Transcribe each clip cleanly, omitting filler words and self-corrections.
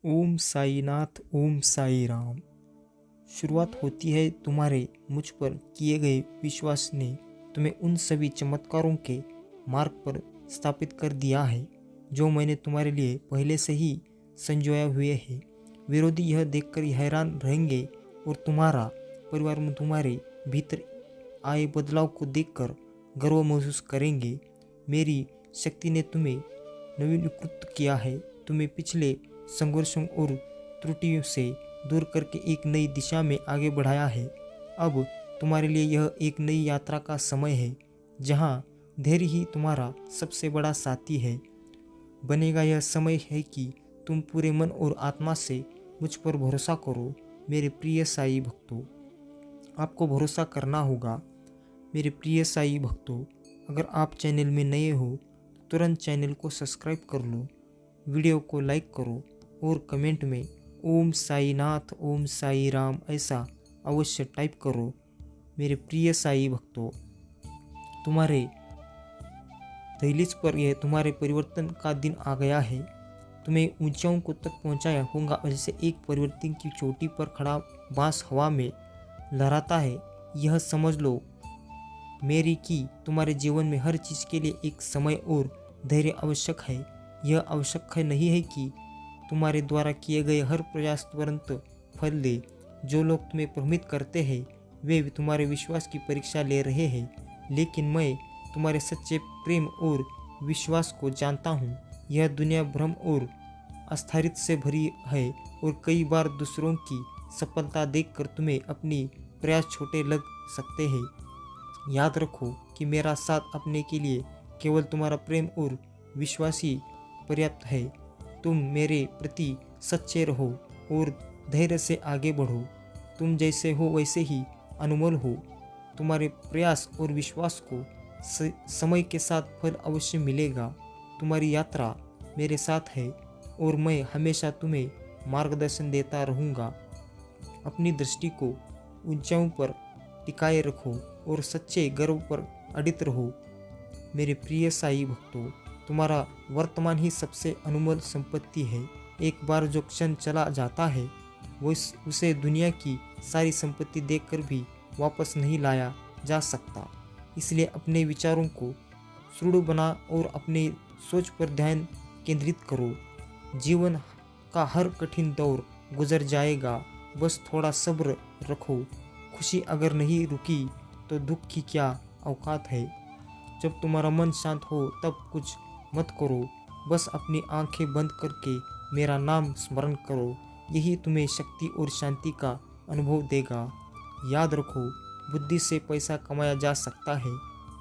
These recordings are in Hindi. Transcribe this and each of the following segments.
ओम साईनाथ ओम साई राम। शुरुआत होती है तुम्हारे मुझ पर किए गए विश्वास ने तुम्हें उन सभी चमत्कारों के मार्ग पर स्थापित कर दिया है जो मैंने तुम्हारे लिए पहले से ही संजोया हुए है। विरोधी यह देखकर हैरान रहेंगे और तुम्हारा परिवार में तुम्हारे भीतर आए बदलाव को देखकर गर्व महसूस करेंगे। मेरी शक्ति ने तुम्हें नवीनीकृत किया है, तुम्हें पिछले संघर्षों और त्रुटियों से दूर करके एक नई दिशा में आगे बढ़ाया है। अब तुम्हारे लिए यह एक नई यात्रा का समय है जहां धैर्य ही तुम्हारा सबसे बड़ा साथी है बनेगा। यह समय है कि तुम पूरे मन और आत्मा से मुझ पर भरोसा करो। मेरे प्रिय साई भक्तों, आपको भरोसा करना होगा। मेरे प्रिय साई भक्तों, अगर आप चैनल में नए हो तो तुरंत चैनल को सब्सक्राइब कर लो, वीडियो को लाइक करो और कमेंट में ओम साईनाथ ओम साई राम ऐसा अवश्य टाइप करो। मेरे प्रिय साई भक्तों, तुम्हारे दहलीज पर यह तुम्हारे परिवर्तन का दिन आ गया है। तुम्हें ऊंचाइयों को तक पहुंचाया होगा जैसे एक परिवर्तन की चोटी पर खड़ा बांस हवा में लहराता है। यह समझ लो मेरी कि तुम्हारे जीवन में हर चीज़ के लिए एक समय और धैर्य आवश्यक है। यह आवश्यक नहीं है कि तुम्हारे द्वारा किए गए हर प्रयास तुरंत फल दे। जो लोग तुम्हें भ्रमित करते हैं वे भी तुम्हारे विश्वास की परीक्षा ले रहे हैं, लेकिन मैं तुम्हारे सच्चे प्रेम और विश्वास को जानता हूँ। यह दुनिया भ्रम और अस्थिरता से भरी है और कई बार दूसरों की सफलता देखकर तुम्हें अपनी प्रयास छोटे लग सकते हैं। याद रखो कि मेरा साथ अपने के लिए केवल तुम्हारा प्रेम और विश्वास ही पर्याप्त है। तुम मेरे प्रति सच्चे रहो और धैर्य से आगे बढ़ो। तुम जैसे हो वैसे ही अनमोल हो। तुम्हारे प्रयास और विश्वास को समय के साथ फल अवश्य मिलेगा। तुम्हारी यात्रा मेरे साथ है और मैं हमेशा तुम्हें मार्गदर्शन देता रहूँगा। अपनी दृष्टि को ऊंचाइयों पर टिकाए रखो और सच्चे गर्व पर अडिग रहो। मेरे प्रिय साई भक्तों, तुम्हारा वर्तमान ही सबसे अनमोल संपत्ति है। एक बार जो क्षण चला जाता है वो उसे दुनिया की सारी संपत्ति देखकर भी वापस नहीं लाया जा सकता। इसलिए अपने विचारों को सुदृढ़ बना और अपने सोच पर ध्यान केंद्रित करो। जीवन का हर कठिन दौर गुजर जाएगा, बस थोड़ा सब्र रखो। खुशी अगर नहीं रुकी तो दुख की क्या औकात है। जब तुम्हारा मन शांत हो तब कुछ मत करो, बस अपनी आंखें बंद करके मेरा नाम स्मरण करो। यही तुम्हें शक्ति और शांति का अनुभव देगा। याद रखो, बुद्धि से पैसा कमाया जा सकता है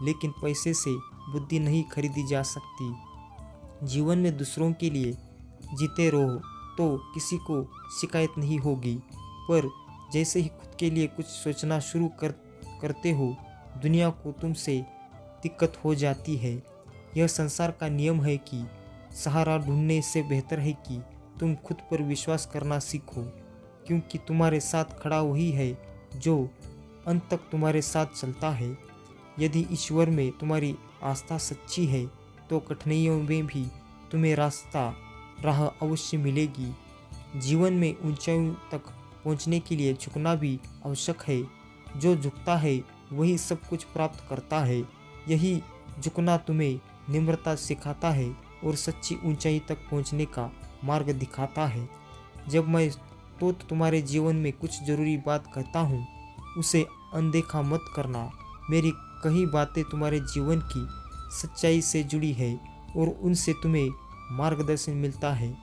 लेकिन पैसे से बुद्धि नहीं खरीदी जा सकती। जीवन में दूसरों के लिए जीते रहो तो किसी को शिकायत नहीं होगी, पर जैसे ही खुद के लिए कुछ सोचना शुरू करते हो दुनिया को तुमसे दिक्कत हो जाती है। यह संसार का नियम है कि सहारा ढूंढने से बेहतर है कि तुम खुद पर विश्वास करना सीखो, क्योंकि तुम्हारे साथ खड़ा वही है जो अंत तक तुम्हारे साथ चलता है। यदि ईश्वर में तुम्हारी आस्था सच्ची है तो कठिनाइयों में भी तुम्हें राह अवश्य मिलेगी। जीवन में ऊंचाइयों तक पहुंचने के लिए झुकना भी आवश्यक है। जो झुकता है वही सब कुछ प्राप्त करता है। यही झुकना तुम्हें निम्रता सिखाता है और सच्ची ऊंचाई तक पहुंचने का मार्ग दिखाता है। जब मैं तो तुम्हारे जीवन में कुछ ज़रूरी बात कहता हूँ उसे अनदेखा मत करना। मेरी कई बातें तुम्हारे जीवन की सच्चाई से जुड़ी है और उनसे तुम्हें मार्गदर्शन मिलता है।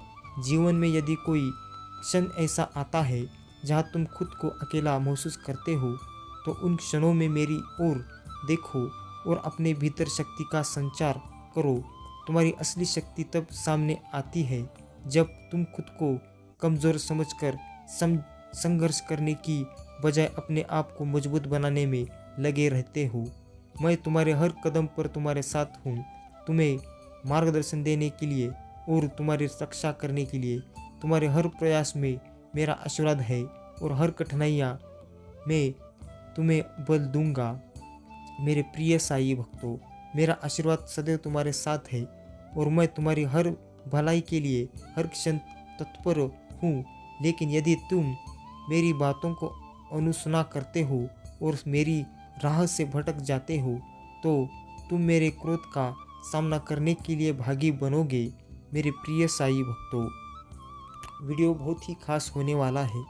जीवन में यदि कोई क्षण ऐसा आता है जहाँ तुम खुद को अकेला महसूस करते हो तो उन क्षणों में मेरी ओर देखो और अपने भीतर शक्ति का संचार करो। तुम्हारी असली शक्ति तब सामने आती है जब तुम खुद को कमज़ोर समझकर संघर्ष करने की बजाय अपने आप को मजबूत बनाने में लगे रहते हो। मैं तुम्हारे हर कदम पर तुम्हारे साथ हूँ, तुम्हें मार्गदर्शन देने के लिए और तुम्हारी रक्षा करने के लिए। तुम्हारे हर प्रयास में मेरा आशीर्वाद है और हर कठिनाइयाँ में तुम्हें बल दूंगा। मेरे प्रिय साई भक्तों, मेरा आशीर्वाद सदैव तुम्हारे साथ है और मैं तुम्हारी हर भलाई के लिए हर क्षण तत्पर हूँ, लेकिन यदि तुम मेरी बातों को अनुसुना करते हो और मेरी राह से भटक जाते हो तो तुम मेरे क्रोध का सामना करने के लिए भागी बनोगे। मेरे प्रिय साई भक्तों, वीडियो बहुत ही खास होने वाला है,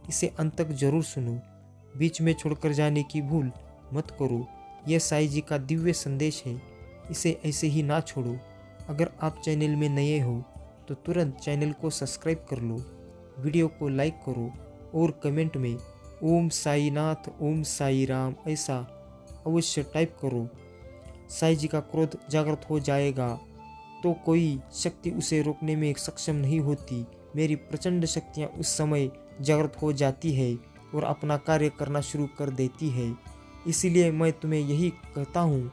इसे अंत तक जरूर सुनो। बीच में छोड़कर जाने की भूल मत करो। यह साई जी का दिव्य संदेश है, इसे ऐसे ही ना छोड़ो। अगर आप चैनल में नए हो तो तुरंत चैनल को सब्सक्राइब कर लो, वीडियो को लाइक करो और कमेंट में ओम साई नाथ ओम साई राम ऐसा अवश्य टाइप करो। साई जी का क्रोध जागृत हो जाएगा तो कोई शक्ति उसे रोकने में सक्षम नहीं होती। मेरी प्रचंड शक्तियाँ उस समय जागृत हो जाती है और अपना कार्य करना शुरू कर देती है। इसीलिए मैं तुम्हें यही कहता हूँ,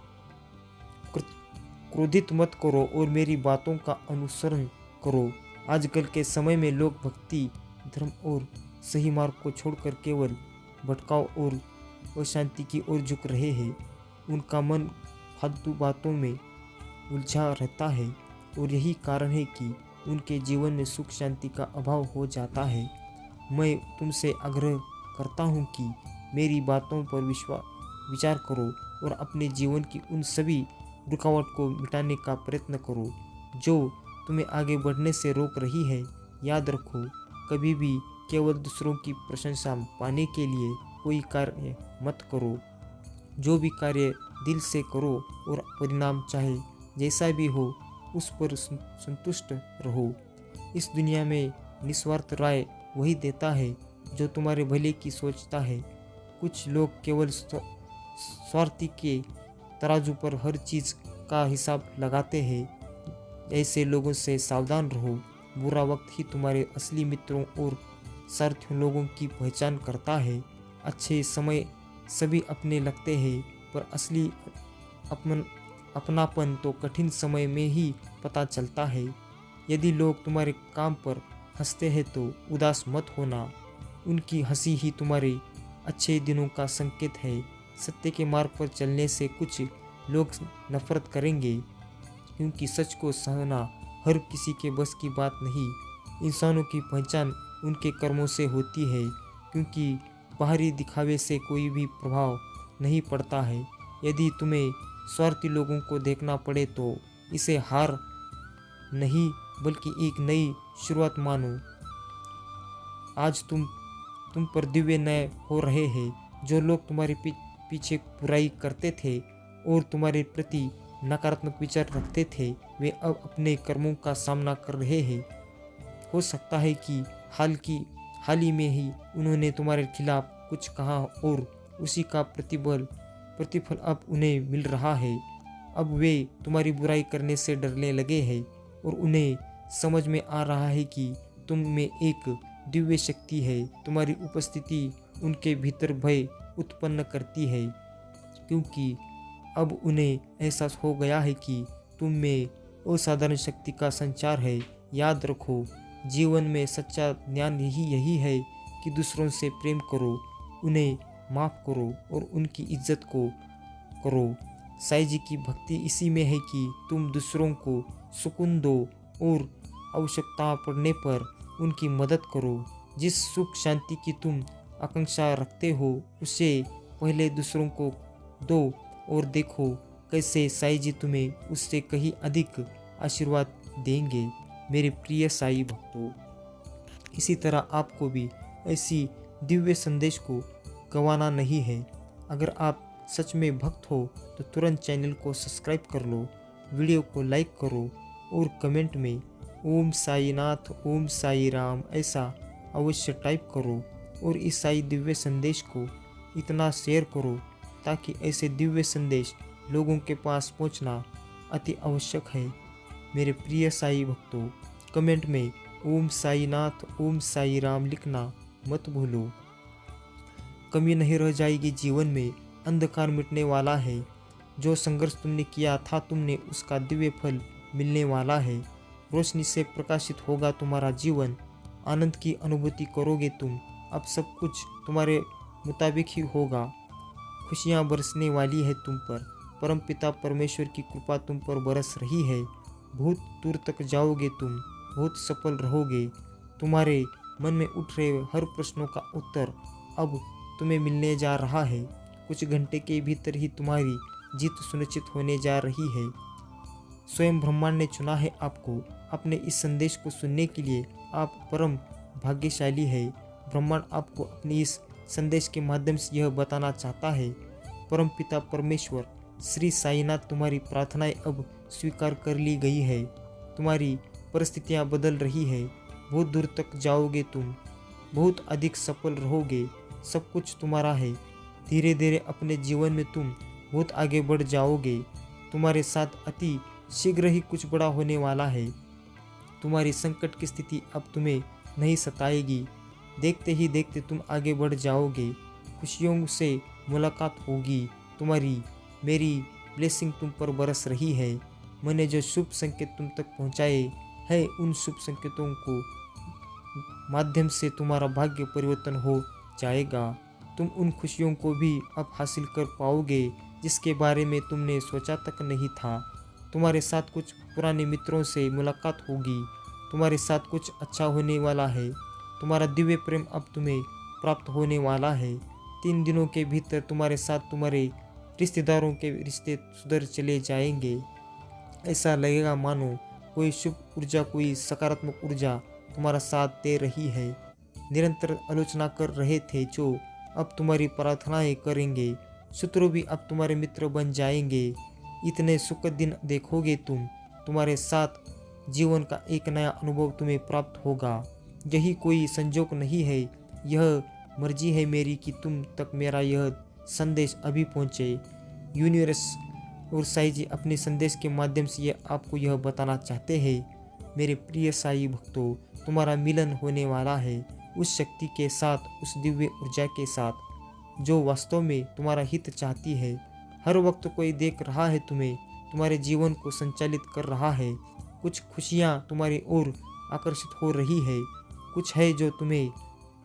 क्रोधित मत करो और मेरी बातों का अनुसरण करो। आजकल के समय में लोग भक्ति, धर्म और सही मार्ग को छोड़कर केवल भटकाव और अशांति की ओर झुक रहे हैं। उनका मन फालतू बातों में उलझा रहता है और यही कारण है कि उनके जीवन में सुख शांति का अभाव हो जाता है। मैं तुमसे आग्रह करता हूँ कि मेरी बातों पर विचार करो और अपने जीवन की उन सभी रुकावट को मिटाने का प्रयत्न करो जो तुम्हें आगे बढ़ने से रोक रही है। याद रखो, कभी भी केवल दूसरों की प्रशंसा पाने के लिए कोई कार्य मत करो। जो भी कार्य दिल से करो और परिणाम चाहे जैसा भी हो उस पर संतुष्ट रहो। इस दुनिया में निस्वार्थ राय वही देता है जो तुम्हारे भले की सोचता है। कुछ लोग केवल स्वार्थी के तराजू पर हर चीज़ का हिसाब लगाते हैं। ऐसे लोगों से सावधान रहो। बुरा वक्त ही तुम्हारे असली मित्रों और सारथियों लोगों की पहचान करता है। अच्छे समय सभी अपने लगते हैं पर असली अपनापन तो कठिन समय में ही पता चलता है। यदि लोग तुम्हारे काम पर हंसते हैं तो उदास मत होना, उनकी हंसी ही तुम्हारे अच्छे दिनों का संकेत है। सत्य के मार्ग पर चलने से कुछ लोग नफरत करेंगे, क्योंकि सच को सहना हर किसी के बस की बात नहीं। इंसानों की पहचान उनके कर्मों से होती है, क्योंकि बाहरी दिखावे से कोई भी प्रभाव नहीं पड़ता है। यदि तुम्हें स्वार्थी लोगों को देखना पड़े तो इसे हार नहीं बल्कि एक नई शुरुआत मानो। आज तुम पर दिव्य नए हो रहे हैं। जो लोग तुम्हारे पीछे बुराई करते थे और तुम्हारे प्रति नकारात्मक विचार रखते थे, वे अब अपने कर्मों का सामना कर रहे हैं। हो सकता है कि हाल ही में ही उन्होंने तुम्हारे खिलाफ कुछ कहा और उसी का प्रतिफल अब उन्हें मिल रहा है। अब वे तुम्हारी बुराई करने से डरने लगे हैं और उन्हें समझ में आ रहा है कि तुम में एक दिव्य शक्ति है। तुम्हारी उपस्थिति उनके भीतर भय उत्पन्न करती है, क्योंकि अब उन्हें एहसास हो गया है कि तुम में असाधारण शक्ति का संचार है। याद रखो, जीवन में सच्चा ज्ञान यही है कि दूसरों से प्रेम करो, उन्हें माफ़ करो और उनकी इज्जत को करो। साई जी की भक्ति इसी में है कि तुम दूसरों को सुकून दो और आवश्यकता पड़ने पर उनकी मदद करो। जिस सुख शांति की तुम आकांक्षा रखते हो उसे पहले दूसरों को दो और देखो कैसे साई जी तुम्हें उससे कहीं अधिक आशीर्वाद देंगे। मेरे प्रिय साई भक्तों, इसी तरह आपको भी ऐसी दिव्य संदेश को गंवाना नहीं है। अगर आप सच में भक्त हो तो तुरंत चैनल को सब्सक्राइब कर लो, वीडियो को लाइक करो और कमेंट में ओम साई नाथ ओम साई राम ऐसा अवश्य टाइप करो और इस साई दिव्य संदेश को इतना शेयर करो ताकि ऐसे दिव्य संदेश लोगों के पास पहुंचना अति आवश्यक है। मेरे प्रिय साई भक्तों, कमेंट में ओम साई नाथ ओम साई राम लिखना मत भूलो। कमी नहीं रह जाएगी जीवन में, अंधकार मिटने वाला है। जो संघर्ष तुमने किया था तुमने उसका दिव्य फल मिलने वाला है। रोशनी से प्रकाशित होगा तुम्हारा जीवन, आनंद की अनुभूति करोगे तुम। अब सब कुछ तुम्हारे मुताबिक ही होगा। खुशियाँ बरसने वाली है तुम पर। परमपिता परमेश्वर की कृपा तुम पर बरस रही है। बहुत दूर तक जाओगे तुम, बहुत सफल रहोगे। तुम्हारे मन में उठ रहे हर प्रश्नों का उत्तर अब तुम्हें मिलने जा रहा है। कुछ घंटे के भीतर ही तुम्हारी जीत सुनिश्चित होने जा रही है। स्वयं ब्रह्मांड ने चुना है आपको। अपने इस संदेश को सुनने के लिए आप परम भाग्यशाली है। ब्रह्मांड आपको अपनी इस संदेश के माध्यम से यह बताना चाहता है, परम पिता परमेश्वर श्री साईनाथ, तुम्हारी प्रार्थनाएं अब स्वीकार कर ली गई है। तुम्हारी परिस्थितियां बदल रही है। बहुत दूर तक जाओगे तुम, बहुत अधिक सफल रहोगे। सब कुछ तुम्हारा है। धीरे धीरे अपने जीवन में तुम बहुत आगे बढ़ जाओगे। तुम्हारे साथ अति शीघ्र ही कुछ बड़ा होने वाला है। तुम्हारी संकट की स्थिति अब तुम्हें नहीं सताएगी। देखते ही देखते तुम आगे बढ़ जाओगे। खुशियों से मुलाकात होगी तुम्हारी। मेरी ब्लेसिंग तुम पर बरस रही है। मैंने जो शुभ संकेत तुम तक पहुंचाए हैं, उन शुभ संकेतों को माध्यम से तुम्हारा भाग्य परिवर्तन हो जाएगा। तुम उन खुशियों को भी अब हासिल कर पाओगे जिसके बारे में तुमने सोचा तक नहीं था। तुम्हारे साथ कुछ पुराने मित्रों से मुलाकात होगी। तुम्हारे साथ कुछ अच्छा होने वाला है। तुम्हारा दिव्य प्रेम अब तुम्हें प्राप्त होने वाला है। 3 दिनों के भीतर तुम्हारे साथ तुम्हारे रिश्तेदारों के रिश्ते सुधर चले जाएंगे। ऐसा लगेगा मानो कोई शुभ ऊर्जा, कोई सकारात्मक ऊर्जा तुम्हारा साथ दे रही है। निरंतर आलोचना कर रहे थे जो अब तुम्हारी प्रार्थनाएं करेंगे। शत्रु भी अब तुम्हारे मित्र बन जाएंगे। इतने सुखद दिन देखोगे तुम। तुम्हारे साथ जीवन का एक नया अनुभव तुम्हें प्राप्त होगा। यही कोई संजोग नहीं है, यह मर्जी है मेरी कि तुम तक मेरा यह संदेश अभी पहुँचे। यूनिवर्स और साईं जी अपने संदेश के माध्यम से आपको यह बताना चाहते हैं, मेरे प्रिय साईं भक्तों, तुम्हारा मिलन होने वाला है उस शक्ति के साथ, उस दिव्य ऊर्जा के साथ जो वास्तव में तुम्हारा हित चाहती है। हर वक्त कोई देख रहा है तुम्हें, तुम्हारे जीवन को संचालित कर रहा है। कुछ खुशियाँ तुम्हारी ओर आकर्षित हो रही है। कुछ है जो तुम्हें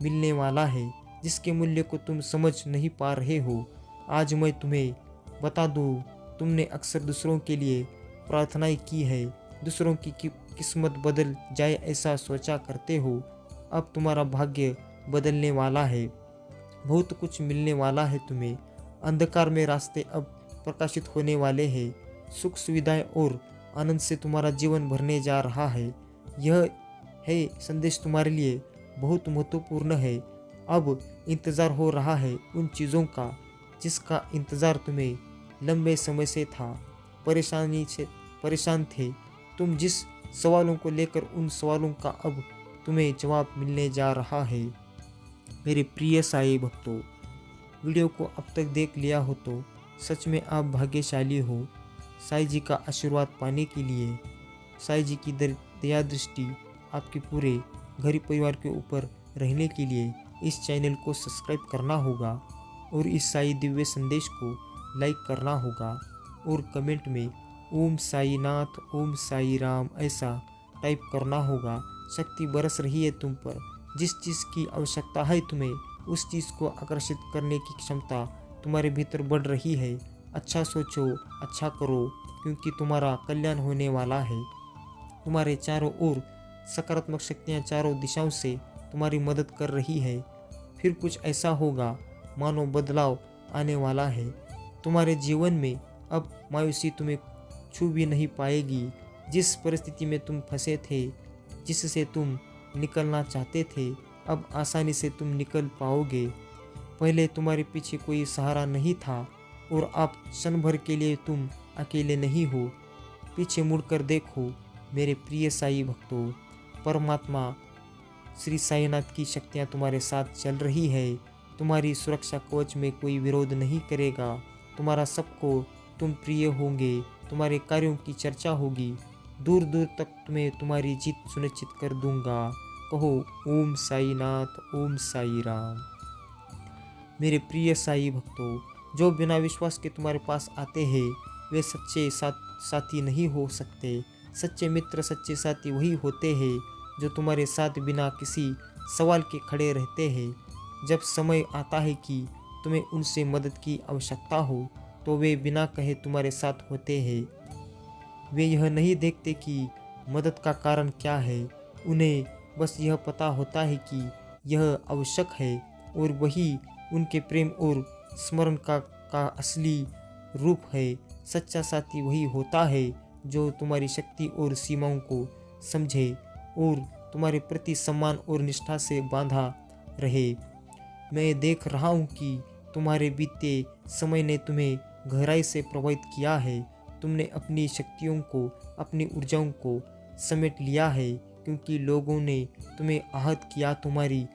मिलने वाला है जिसके मूल्य को तुम समझ नहीं पा रहे हो। आज मैं तुम्हें बता दूँ, तुमने अक्सर दूसरों के लिए प्रार्थनाएं की है, दूसरों की किस्मत बदल जाए ऐसा सोचा करते हो। अब तुम्हारा भाग्य बदलने वाला है। बहुत कुछ मिलने वाला है तुम्हें। अंधकार में रास्ते अब प्रकाशित होने वाले हैं। सुख सुविधाएं और आनंद से तुम्हारा जीवन भरने जा रहा है। यह है संदेश तुम्हारे लिए बहुत महत्वपूर्ण है। अब इंतज़ार हो रहा है उन चीज़ों का जिसका इंतज़ार तुम्हें लंबे समय से था। परेशान थे तुम जिस सवालों को लेकर, उन सवालों का अब तुम्हें जवाब मिलने जा रहा है। मेरे प्रिय साईं भक्तों, वीडियो को अब तक देख लिया हो तो सच में आप भाग्यशाली हो। साईं जी का आशीर्वाद पाने के लिए, साईं जी की दया दृष्टि आपके पूरे घर परिवार के ऊपर रहने के लिए इस चैनल को सब्सक्राइब करना होगा और इस साईं दिव्य संदेश को लाइक करना होगा और कमेंट में ओम साई नाथ, ओम साई राम ऐसा टाइप करना होगा। शक्ति बरस रही है तुम पर। जिस चीज़ की आवश्यकता है तुम्हें, उस चीज़ को आकर्षित करने की क्षमता तुम्हारे भीतर बढ़ रही है। अच्छा सोचो, अच्छा करो, क्योंकि तुम्हारा कल्याण होने वाला है। तुम्हारे चारों ओर सकारात्मक शक्तियाँ चारों दिशाओं से तुम्हारी मदद कर रही है। फिर कुछ ऐसा होगा मानो बदलाव आने वाला है। तुम्हारे जीवन में अब मायूसी तुम्हें छू भी नहीं पाएगी। जिस परिस्थिति में तुम फंसे थे, जिससे तुम निकलना चाहते थे, अब आसानी से तुम निकल पाओगे। पहले तुम्हारे पीछे कोई सहारा नहीं था और अब क्षण भर के लिए तुम अकेले नहीं हो। पीछे मुड़कर देखो मेरे प्रिय साईं भक्तों, परमात्मा श्री साईनाथ की शक्तियाँ तुम्हारे साथ चल रही है। तुम्हारी सुरक्षा कवच में कोई विरोध नहीं करेगा। तुम्हारा सबको तुम प्रिय होंगे। तुम्हारे कार्यों की चर्चा होगी। दूर दूर तक तुम्हें तुम्हारी जीत सुनिश्चित कर दूंगा। कहो ओम साई नाथ, ओम साई राम। मेरे प्रिय साई भक्तों, जो बिना विश्वास के तुम्हारे पास आते हैं वे सच्चे साथी नहीं हो सकते। सच्चे मित्र, सच्चे साथी वही होते हैं जो तुम्हारे साथ बिना किसी सवाल के खड़े रहते हैं। जब समय आता है कि तुम्हें उनसे मदद की आवश्यकता हो तो वे बिना कहे तुम्हारे साथ होते हैं। वे यह नहीं देखते कि मदद का कारण क्या है, उन्हें बस यह पता होता है कि यह आवश्यक है, और वही उनके प्रेम और स्मरण का असली रूप है। सच्चा साथी वही होता है जो तुम्हारी शक्ति और सीमाओं को समझे और तुम्हारे प्रति सम्मान और निष्ठा से बांधा रहे। मैं देख रहा हूँ कि तुम्हारे बीते समय ने तुम्हें गहराई से प्रभावित किया है। तुमने अपनी शक्तियों को, अपनी ऊर्जाओं को समेट लिया है, क्योंकि लोगों ने तुम्हें आहत किया। तुम्हारी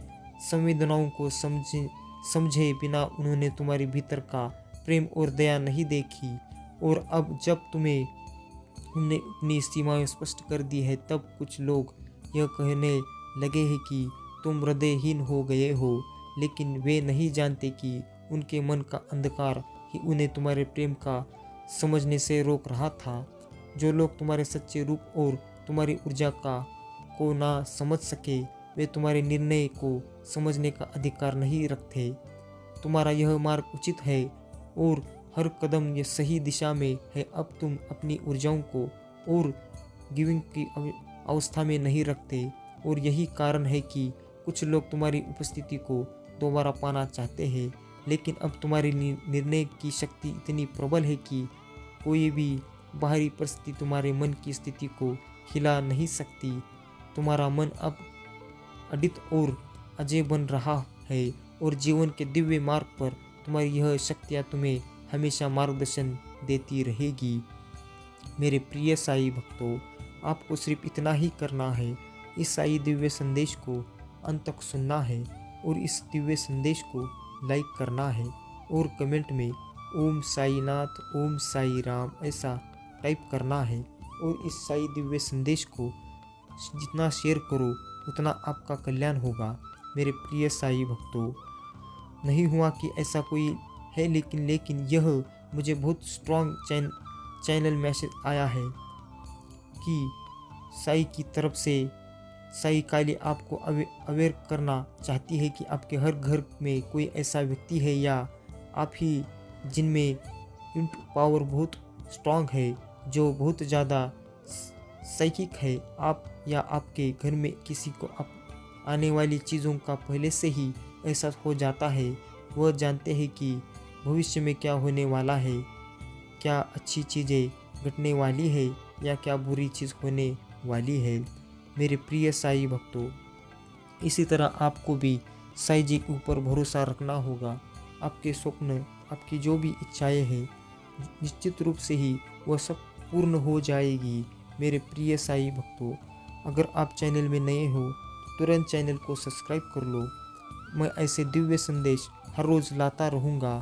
संवेदनाओं को समझे बिना उन्होंने तुम्हारे भीतर का प्रेम और दया नहीं देखी। और अब जब तुमने अपनी सीमाएं स्पष्ट कर दी है, तब कुछ लोग यह कहने लगे हैं कि तुम हृदयहीन हो गए हो, लेकिन वे नहीं जानते कि उनके मन का अंधकार ही उन्हें तुम्हारे प्रेम का समझने से रोक रहा था। जो लोग तुम्हारे सच्चे रूप और तुम्हारी ऊर्जा को ना समझ सके, वे तुम्हारे निर्णय को समझने का अधिकार नहीं रखते। तुम्हारा यह मार्ग उचित है और हर कदम ये सही दिशा में है। अब तुम अपनी ऊर्जाओं को और गिविंग की अवस्था में नहीं रखते, और यही कारण है कि कुछ लोग तुम्हारी उपस्थिति को दोबारा पाना चाहते हैं। लेकिन अब तुम्हारी निर्णय की शक्ति इतनी प्रबल है कि कोई भी बाहरी परिस्थिति तुम्हारे मन की स्थिति को हिला नहीं सकती। तुम्हारा मन अब अडित और अजय बन रहा है, और जीवन के दिव्य मार्ग पर तुम्हारी यह शक्तियाँ तुम्हें हमेशा मार्गदर्शन देती रहेगी। मेरे प्रिय साई भक्तों, आपको सिर्फ इतना ही करना है। इस साई दिव्य संदेश को अंत तक सुनना है, और इस दिव्य संदेश को लाइक करना है, और कमेंट में ओम साई नाथ, ओम साई राम ऐसा टाइप करना है। और इस साई दिव्य संदेश को जितना शेयर करो उतना आपका कल्याण होगा। मेरे प्रिय साई भक्तों, नहीं हुआ कि ऐसा कोई है, लेकिन यह मुझे बहुत स्ट्रॉन्ग चैनल मैसेज आया है कि साई की तरफ से साई काली आपको अवेयर करना चाहती है कि आपके हर घर में कोई ऐसा व्यक्ति है या आप ही जिनमें पावर बहुत स्ट्रॉन्ग है, जो बहुत ज़्यादा साइकिक है। आप या आपके घर में किसी को आने वाली चीज़ों का पहले से ही एहसास हो जाता है। वह जानते हैं कि भविष्य में क्या होने वाला है, क्या अच्छी चीज़ें घटने वाली है या क्या बुरी चीज़ होने वाली है। मेरे प्रिय साई भक्तों, इसी तरह आपको भी साई जी के ऊपर भरोसा रखना होगा। आपके स्वप्न, आपकी जो भी इच्छाएं हैं, निश्चित रूप से ही वह सब पूर्ण हो जाएगी। मेरे प्रिय साई भक्तों, अगर आप चैनल में नए हो तो तुरंत चैनल को सब्सक्राइब कर लो। मैं ऐसे दिव्य संदेश हर रोज़ लाता रहूँगा।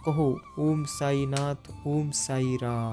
कहो ओम साई नाथ, ओम साई राम।